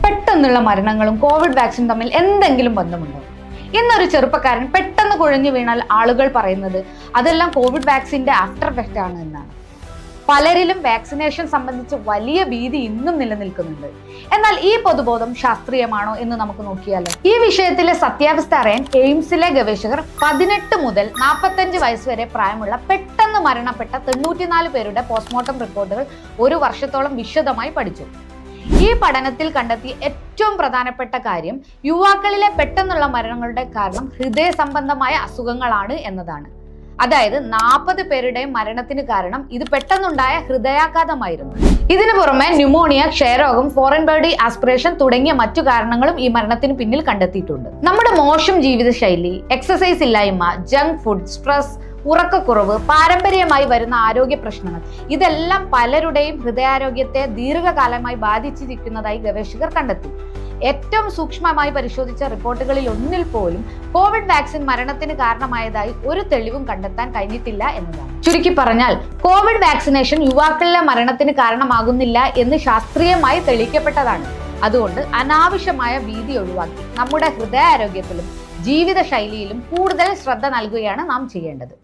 പെട്ടെന്നുള്ള മരണങ്ങളും Covid vaccine തമ്മിൽ എന്തെങ്കിലും ബന്ധമുണ്ടോ? ഇന്നൊരു ചെറുപ്പക്കാരൻ പെട്ടെന്ന് കുഴഞ്ഞു വീണാൽ ആളുകൾ പറയുന്നത് അതെല്ലാം കോവിഡ് വാക്സിന്റെ ആഫ്റ്റർ എഫക്റ്റ് ആണ് എന്നാണ്. പലരിലും വാക്സിനേഷൻ സംബന്ധിച്ച് വലിയ ഭീതി ഇന്നും നിലനിൽക്കുന്നുണ്ട്. എന്നാൽ ഈ പൊതുബോധം ശാസ്ത്രീയമാണോ എന്ന് നമുക്ക് നോക്കിയാലോ? ഈ വിഷയത്തിലെ സത്യാവസ്ഥ അറിയാൻ എയിംസിലെ ഗവേഷകർ 18 മുതൽ 45 വയസ്സ് വരെ പ്രായമുള്ള പെട്ടെന്ന് മരണപ്പെട്ട 94 പേരുടെ പോസ്റ്റ്മോർട്ടം റിപ്പോർട്ടുകൾ ഒരു വർഷത്തോളം വിശദമായി പഠിച്ചു. ഈ പഠനത്തിൽ കണ്ടെത്തിയ ഏറ്റവും പ്രധാനപ്പെട്ട കാര്യം യുവാക്കളിലെ പെട്ടെന്നുള്ള മരണങ്ങളുടെ കാരണം ഹൃദയ സംബന്ധമായ അസുഖങ്ങളാണ് എന്നതാണ്. അതായത് 40 പേരുടെയും മരണത്തിന് കാരണം ഇത് പെട്ടെന്നുണ്ടായ ഹൃദയാഘാതമായിരുന്നു. ഇതിനു പുറമെ ന്യൂമോണിയ, ക്ഷയരോഗം, ഫോറിൻ ബോഡി ആസ്പിറേഷൻ തുടങ്ങിയ മറ്റു കാരണങ്ങളും ഈ മരണത്തിന് പിന്നിൽ കണ്ടെത്തിയിട്ടുണ്ട്. നമ്മുടെ മോശം ജീവിതശൈലി, എക്സസൈസ് ഇല്ലായ്മ, ജങ്ക് ഫുഡ്, സ്ട്രെസ്, ഉറക്കക്കുറവ്, പാരമ്പര്യമായി വരുന്ന ആരോഗ്യ പ്രശ്നങ്ങൾ ഇതെല്ലാം പലരുടെയും ഹൃദയാരോഗ്യത്തെ ദീർഘകാലമായി ബാധിച്ചിരിക്കുന്നതായി ഗവേഷകർ കണ്ടെത്തി. ഏറ്റവും സൂക്ഷ്മമായി പരിശോധിച്ച റിപ്പോർട്ടുകളിൽ ഒന്നിൽ പോലും കോവിഡ് വാക്സിൻ മരണത്തിന് കാരണമായതായി ഒരു തെളിവും കണ്ടെത്താൻ കഴിഞ്ഞിട്ടില്ല എന്നതാണ്. ചുരുക്കി പറഞ്ഞാൽ കോവിഡ് വാക്സിനേഷൻ യുവാക്കളിലെ മരണത്തിന് കാരണമാകുന്നില്ല എന്ന് ശാസ്ത്രീയമായി തെളിയിക്കപ്പെട്ടതാണ്. അതുകൊണ്ട് അനാവശ്യമായ ഭീതി ഒഴിവാക്കി നമ്മുടെ ഹൃദയാരോഗ്യത്തിലും ജീവിതശൈലിയിലും കൂടുതൽ ശ്രദ്ധ നൽകുകയാണ് നാം ചെയ്യേണ്ടത്.